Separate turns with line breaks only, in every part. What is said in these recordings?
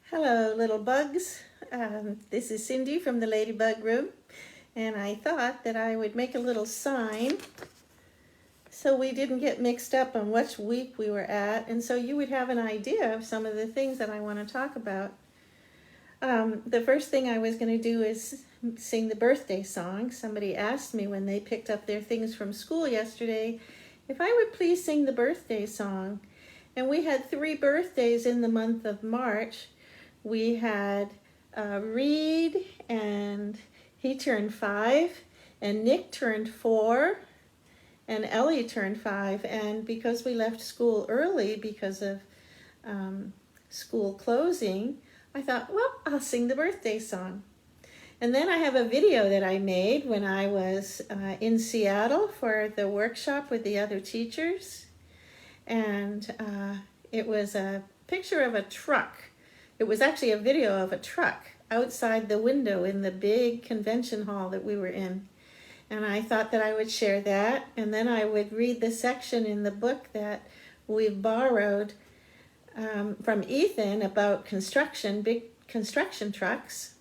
Hello, little bugs. This is Cindy from the Ladybug Room, and I thought that I would make a little sign so we didn't get mixed up on which week we were at, and so you would have an idea of some of the things that I want to talk about. The first thing I was going to do is sing the birthday song. Somebody asked me when they picked up their things from school yesterday if I would please sing the birthday song. And we had 3 birthdays in the month of March. We had Reed, and he turned 5, and Nick turned 4, and Ellie turned 5. And because we left school early because of school closing, I thought, well, I'll sing the birthday song. And then I have a video that I made when I was in Seattle for the workshop with the other teachers. And it was a picture of a truck. It was actually a video of a truck outside the window in the big convention hall that we were in. And I thought that I would share that, and then I would read the section in the book that we've borrowed from Ethan about construction, big construction trucks.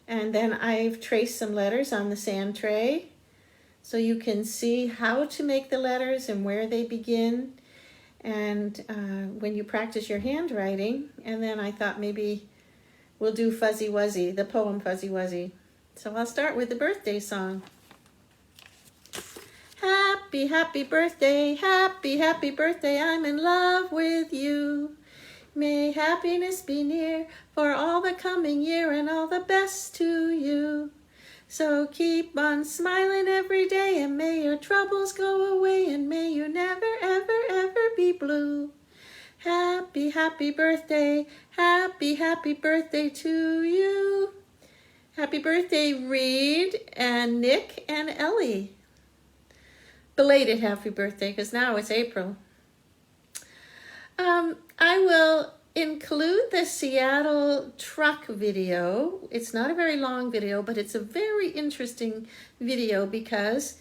And then I've traced some letters on the sand tray so you can see how to make the letters and where they begin, and when you practice your handwriting. And then I thought maybe we'll do Fuzzy Wuzzy, the poem Fuzzy Wuzzy. So I'll start with the birthday song. Happy, happy birthday, happy birthday, I'm in love with you. May happiness be near for all the coming year and all the best to you. So keep on smiling every day, and may your troubles go away, and may you never, ever, ever be blue. Happy, happy birthday birthday to you. Happy birthday, Reed and Nick and Ellie. Belated happy birthday, because now it's April. I will include the Seattle truck video. It's not a very long video, but it's a very interesting video because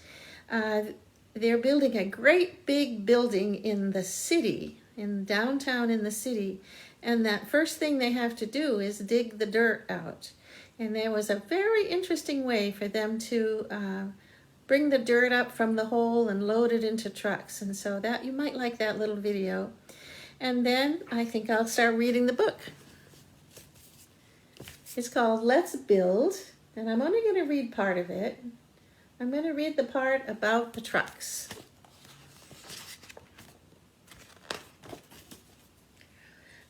they're building a great big building in the city, in downtown in the city. And that first thing they have to do is dig the dirt out. And there was a very interesting way for them to bring the dirt up from the hole and load it into trucks. And so that you might like that little video. And then I think I'll start reading the book. It's called Let's Build, and I'm only going to read part of it. I'm going to read the part about the trucks.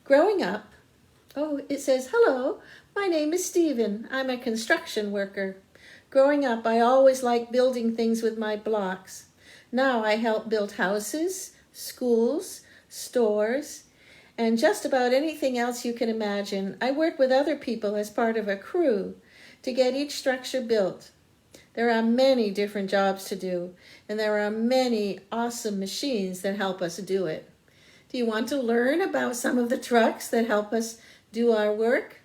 Growing up, it says, hello, my name is Stephen. I'm a construction worker. Growing up, I always liked building things with my blocks. Now I help build houses, schools, stores, and just about anything else you can imagine. I work with other people as part of a crew to get each structure built. There are many different jobs to do, and there are many awesome machines that help us do it. Do you want to learn about some of the trucks that help us do our work?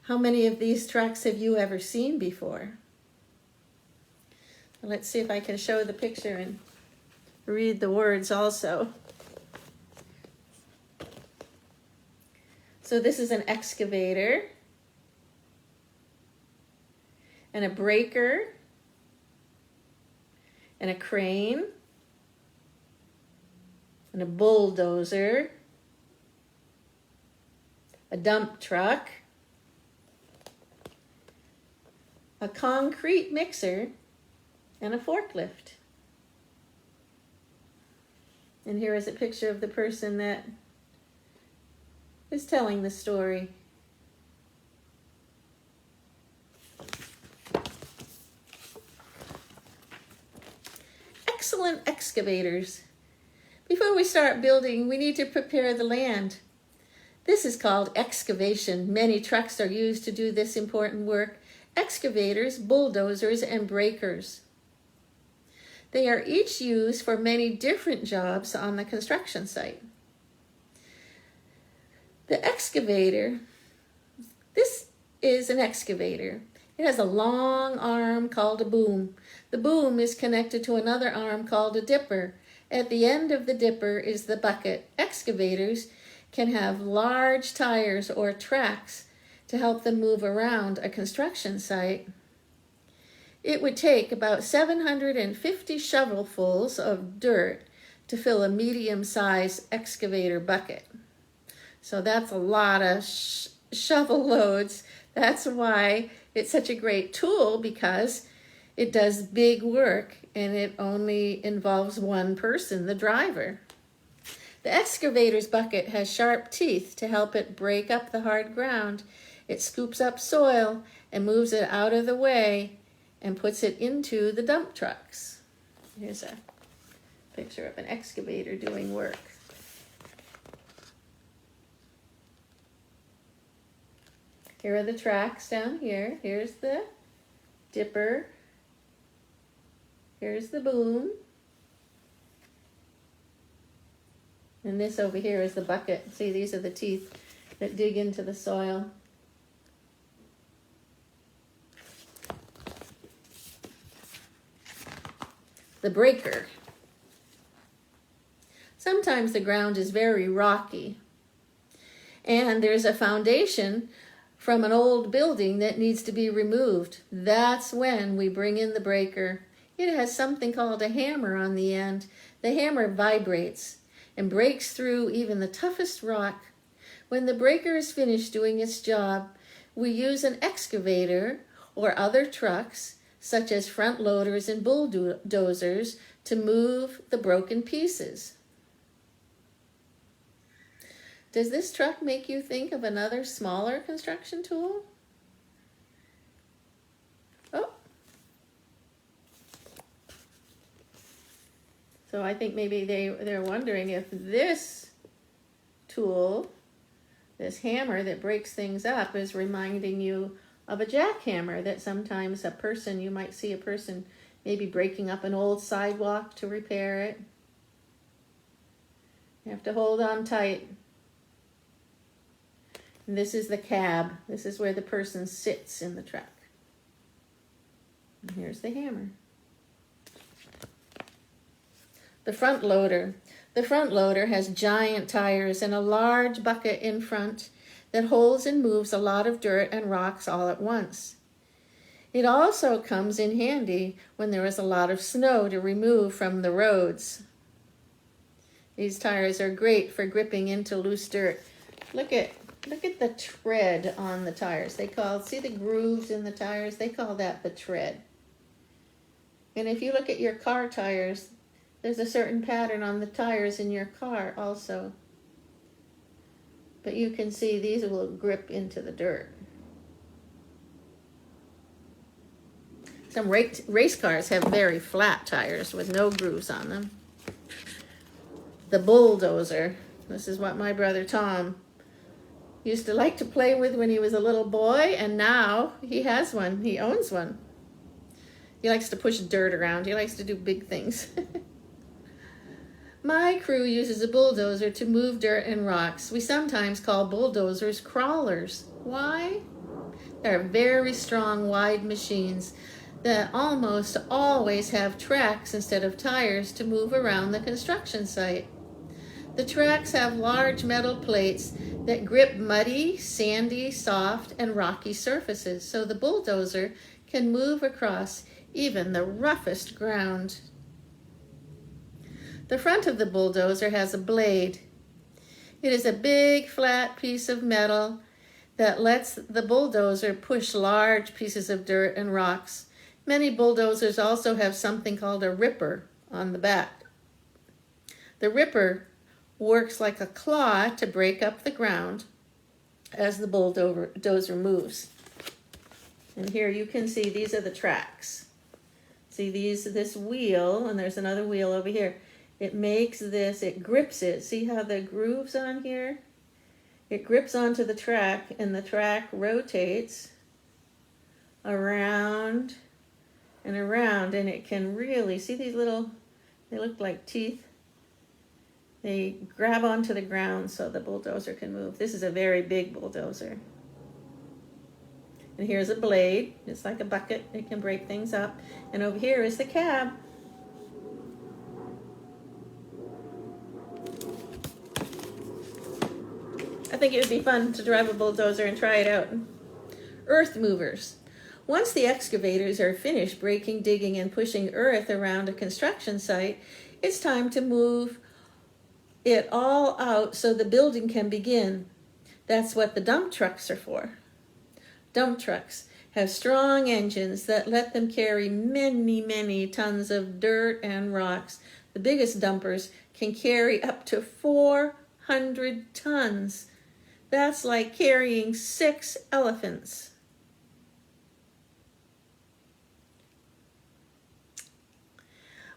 How many of these trucks have you ever seen before? Let's see if I can show the picture and read the words also. So this is an excavator, and a breaker, and a crane, and a bulldozer, a dump truck, a concrete mixer, and a forklift. And here is a picture of the person that is telling the story. Excellent excavators. Before we start building, we need to prepare the land. This is called excavation. Many trucks are used to do this important work. Excavators, bulldozers, and breakers. They are each used for many different jobs on the construction site. The excavator, this is an excavator. It has a long arm called a boom. The boom is connected to another arm called a dipper. At the end of the dipper is the bucket. Excavators can have large tires or tracks to help them move around a construction site. It would take about 750 shovelfuls of dirt to fill a medium-sized excavator bucket. So that's a lot of shovel loads. That's why it's such a great tool, because it does big work and it only involves one person, the driver. The excavator's bucket has sharp teeth to help it break up the hard ground. It scoops up soil and moves it out of the way and puts it into the dump trucks. Here's a picture of an excavator doing work. Here are the tracks down here. Here's the dipper. Here's the boom. And this over here is the bucket. See, these are the teeth that dig into the soil. The breaker. Sometimes the ground is very rocky, and there's a foundation from an old building that needs to be removed. That's when we bring in the breaker. It has something called a hammer on the end. The hammer vibrates and breaks through even the toughest rock. When the breaker is finished doing its job, we use an excavator or other trucks, such as front loaders and bulldozers, to move the broken pieces. Does this truck make you think of another smaller construction tool? Oh. So I think maybe they're wondering if this tool, this hammer that breaks things up, is reminding you of a jackhammer that sometimes you might see a person maybe breaking up an old sidewalk to repair it. You have to hold on tight. And this is the cab. This is where the person sits in the truck. And here's the hammer. The front loader. The front loader has giant tires and a large bucket in front that holds and moves a lot of dirt and rocks all at once. It also comes in handy when there is a lot of snow to remove from the roads. These tires are great for gripping into loose dirt. Look at the tread on the tires. See the grooves in the tires? They call that the tread. And if you look at your car tires, there's a certain pattern on the tires in your car also. But you can see these will grip into the dirt. Some race cars have very flat tires with no grooves on them. The Bulldozer. This is what my brother Tom used to like to play with when he was a little boy, and now he has one. He owns one. He likes to push dirt around. He likes to do big things. My crew uses a bulldozer to move dirt and rocks. We sometimes call bulldozers crawlers. Why? They're very strong, wide machines that almost always have tracks instead of tires to move around the construction site. The tracks have large metal plates that grip muddy, sandy, soft, and rocky surfaces, so the bulldozer can move across even the roughest ground. The front of the bulldozer has a blade. It is a big, flat piece of metal that lets the bulldozer push large pieces of dirt and rocks. Many bulldozers also have something called a ripper on the back. The ripper works like a claw to break up the ground as the bulldozer moves. And here you can see these are the tracks. See this wheel, and there's another wheel over here. It makes this, it grips it. See how the grooves on here? It grips onto the track, and the track rotates around and around, and it can really, see these little, they look like teeth. They grab onto the ground so the bulldozer can move. This is a very big bulldozer. And here's a blade. It's like a bucket. It can break things up. And over here is the cab. I think it would be fun to drive a bulldozer and try it out. Earth movers. Once the excavators are finished breaking, digging, and pushing earth around a construction site, it's time to move it all out so the building can begin. That's what the dump trucks are for. Dump trucks have strong engines that let them carry many, many tons of dirt and rocks. The biggest dumpers can carry up to 400 tons. That's like carrying 6 elephants.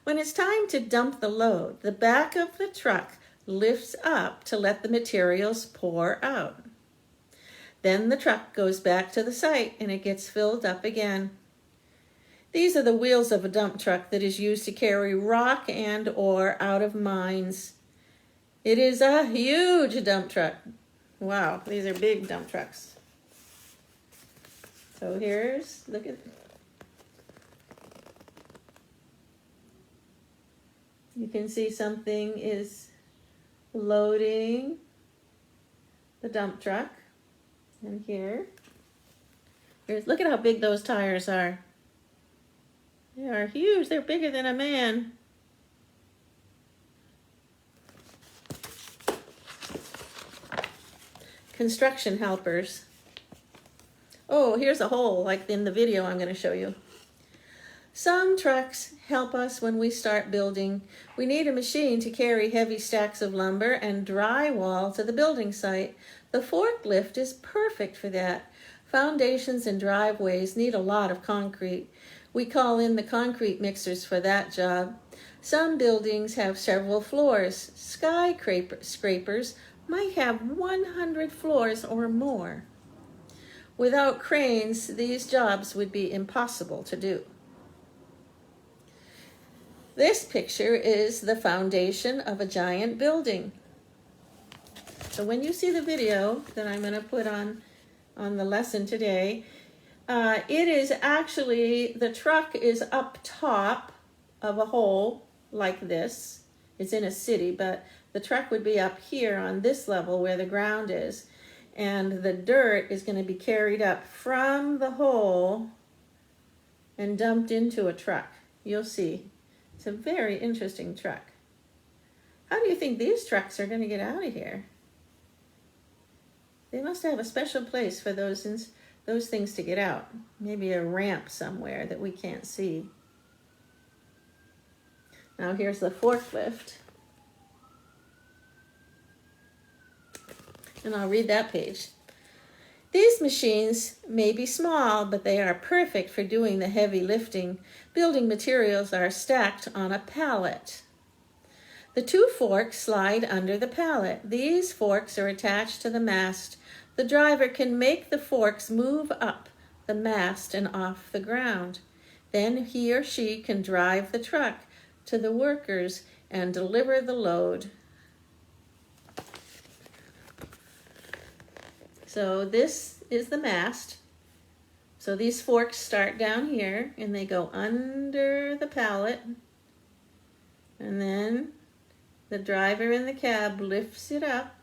When it's time to dump the load, the back of the truck lifts up to let the materials pour out. Then the truck goes back to the site and it gets filled up again. These are the wheels of a dump truck that is used to carry rock and ore out of mines. It is a huge dump truck. Wow, these are big dump trucks. So look at, you can see something is loading the dump truck. And look at how big those tires are. They are huge. They're bigger than a man. Construction helpers. Oh, here's a hole like in the video I'm going to show you. Some trucks help us when we start building. We need a machine to carry heavy stacks of lumber and drywall to the building site. The forklift is perfect for that. Foundations and driveways need a lot of concrete. We call in the concrete mixers for that job. Some buildings have several floors. Skyscrapers might have 100 floors or more. Without cranes, these jobs would be impossible to do. This picture is the foundation of a giant building. So when you see the video that I'm going to put on the lesson today, it is actually, the truck is up top of a hole like this. It's in a city, but the truck would be up here on this level where the ground is. And the dirt is going to be carried up from the hole and dumped into a truck. You'll see. It's a very interesting truck. How do you think these trucks are going to get out of here? They must have a special place for those things to get out. Maybe a ramp somewhere that we can't see. Now here's the forklift. And I'll read that page. These machines may be small, but they are perfect for doing the heavy lifting. Building materials are stacked on a pallet. The 2 forks slide under the pallet. These forks are attached to the mast. The driver can make the forks move up the mast and off the ground. Then he or she can drive the truck to the workers and deliver the load. So this is the mast. So these forks start down here and they go under the pallet. And then the driver in the cab lifts it up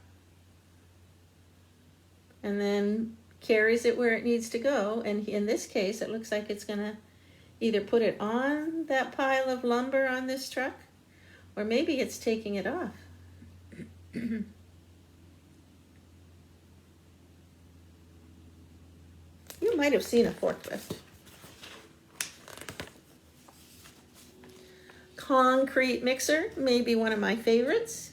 and then carries it where it needs to go. And in this case, it looks like it's going to either put it on that pile of lumber on this truck, or maybe it's taking it off. You might have seen a forklift. Concrete mixer may be one of my favorites.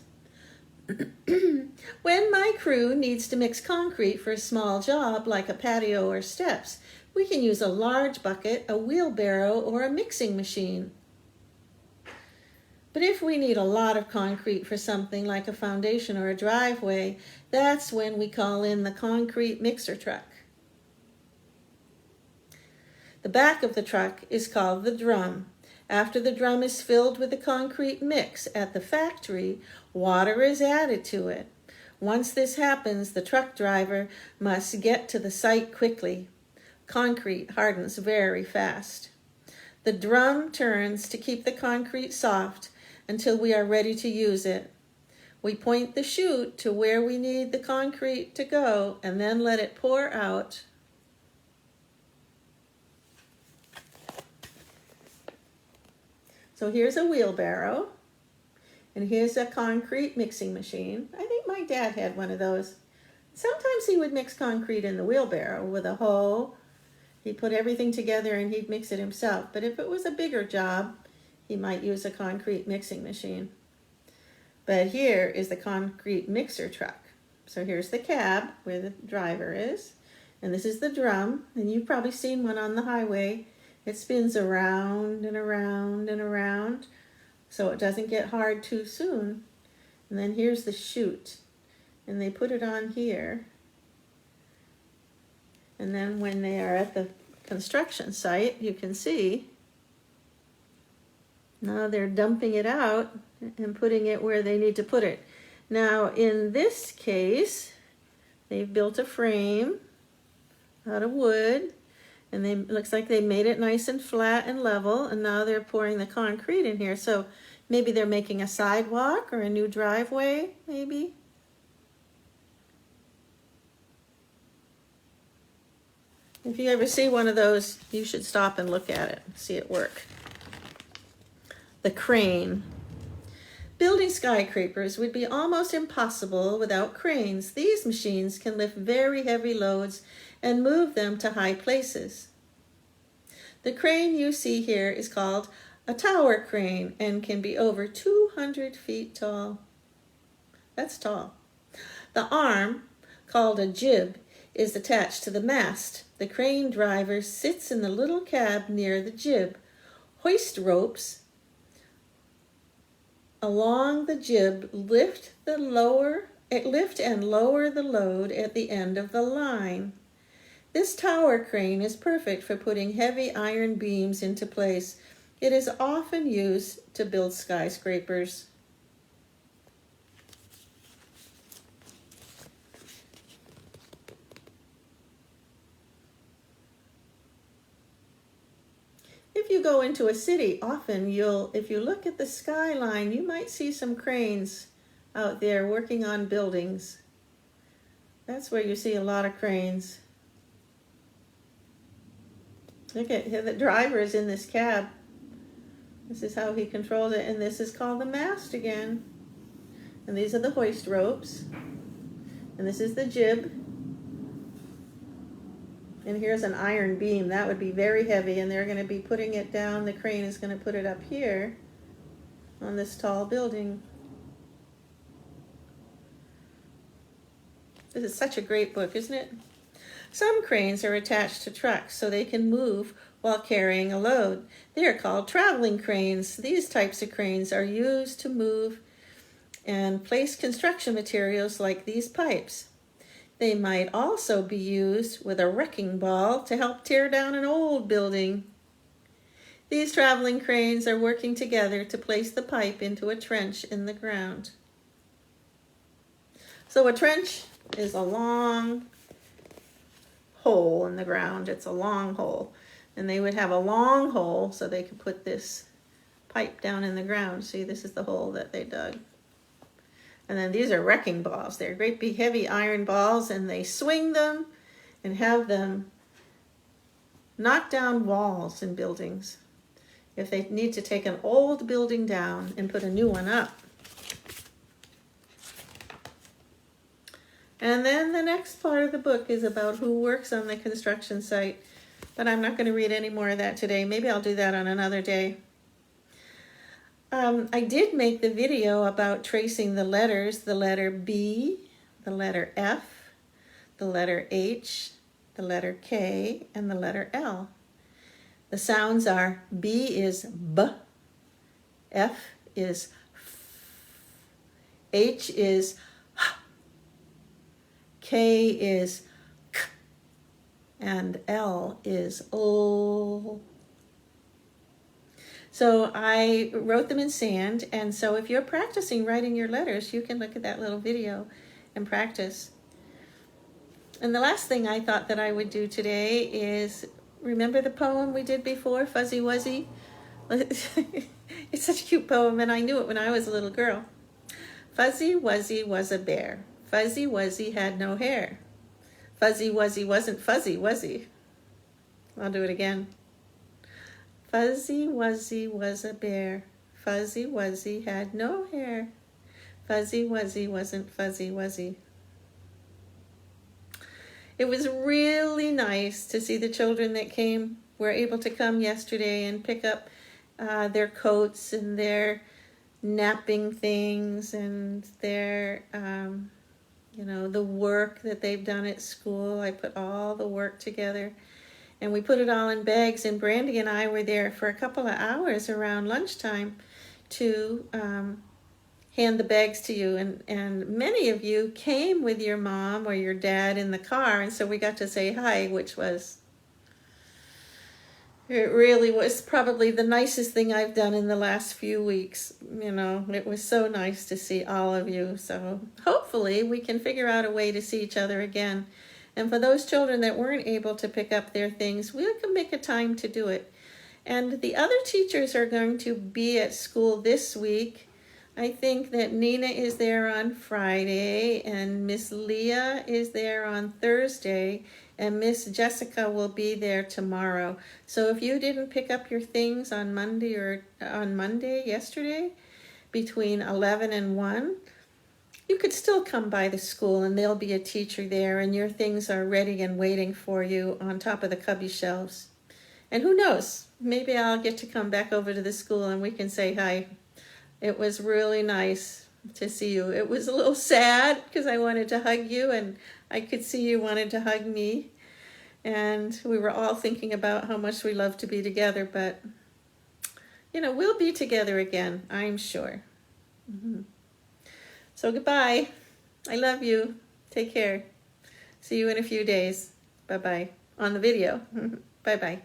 When my crew needs to mix concrete for a small job like a patio or steps, we can use a large bucket, a wheelbarrow, or a mixing machine. But if we need a lot of concrete for something like a foundation or a driveway, that's when we call in the concrete mixer truck. The back of the truck is called the drum. After the drum is filled with the concrete mix at the factory, water is added to it. Once this happens, the truck driver must get to the site quickly. Concrete hardens very fast. The drum turns to keep the concrete soft until we are ready to use it. We point the chute to where we need the concrete to go and then let it pour out. So here's a wheelbarrow, and here's a concrete mixing machine. I think my dad had one of those. Sometimes he would mix concrete in the wheelbarrow with a hoe. He'd put everything together and he'd mix it himself. But if it was a bigger job, he might use a concrete mixing machine. But here is the concrete mixer truck. So here's the cab where the driver is. And this is the drum. And you've probably seen one on the highway. It spins around and around and around so it doesn't get hard too soon. And then here's the chute. And they put it on here. And then when they are at the construction site, you can see now they're dumping it out and putting it where they need to put it. Now in this case, they've built a frame out of wood, and it looks like they made it nice and flat and level, and now they're pouring the concrete in here. So maybe they're making a sidewalk or a new driveway, maybe. If you ever see one of those, you should stop and look at it, see it work. The crane. Building skyscrapers would be almost impossible without cranes. These machines can lift very heavy loads and move them to high places. The crane you see here is called a tower crane and can be over 200 feet tall. That's tall. The arm, called a jib, is attached to the mast. The crane driver sits in the little cab near the jib. Hoist ropes along the jib lift and lower the load at the end of the line. This tower crane is perfect for putting heavy iron beams into place. It is often used to build skyscrapers. If you go into a city, often if you look at the skyline, you might see some cranes out there working on buildings. That's where you see a lot of cranes. Look at the driver is in this cab. This is how he controlled it, and this is called the mast again. And these are the hoist ropes. And this is the jib. And here's an iron beam. That would be very heavy, and they're going to be putting it down. The crane is going to put it up here on this tall building. This is such a great book, isn't it? Some cranes are attached to trucks so they can move while carrying a load. They are called traveling cranes. These types of cranes are used to move and place construction materials like these pipes. They might also be used with a wrecking ball to help tear down an old building. These traveling cranes are working together to place the pipe into a trench in the ground. So a trench is a long hole in the ground. It's a long hole. And they would have a long hole so they could put this pipe down in the ground. See, this is the hole that they dug. And then these are wrecking balls. They're great big heavy iron balls, and they swing them and have them knock down walls in buildings if they need to take an old building down and put a new one up. And then the next part of the book is about who works on the construction site. But I'm not going to read any more of that today. Maybe I'll do that on another day. I did make the video about tracing the letters, the letter B, the letter F, the letter H, the letter K, and the letter L. The sounds are B is B, F is F, H is H, K is K, and L is L. So I wrote them in sand, and so if you're practicing writing your letters, you can look at that little video and practice. And the last thing I thought that I would do today is, remember the poem we did before, Fuzzy Wuzzy? It's such a cute poem, and I knew it when I was a little girl. Fuzzy Wuzzy was a bear. Fuzzy Wuzzy had no hair. Fuzzy Wuzzy wasn't fuzzy, was he? I'll do it again. Fuzzy Wuzzy was a bear. Fuzzy Wuzzy had no hair. Fuzzy Wuzzy wasn't fuzzy, was he? It was really nice to see the children that were able to come yesterday and pick up their coats and their napping things and their, the work that they've done at school. I put all the work together and we put it all in bags, and Brandy and I were there for a couple of hours around lunchtime to hand the bags to you, and many of you came with your mom or your dad in the car, and so we got to say hi, it really was probably the nicest thing I've done in the last few weeks. It was so nice to see all of you. So hopefully we can figure out a way to see each other again. And for those children that weren't able to pick up their things, we can make a time to do it. And the other teachers are going to be at school this week. I think that Nina is there on Friday, and Miss Leah is there on Thursday, and Miss Jessica will be there tomorrow. So if you didn't pick up your things on Monday, yesterday, between 11 and 1, you could still come by the school and there'll be a teacher there and your things are ready and waiting for you on top of the cubby shelves. And who knows, maybe I'll get to come back over to the school and we can say hi. It was really nice to see you. It was a little sad because I wanted to hug you and I could see you wanted to hug me. And we were all thinking about how much we love to be together, but we'll be together again, I'm sure. Mm-hmm. So goodbye. I love you. Take care. See you in a few days. Bye-bye. On the video. Bye-bye.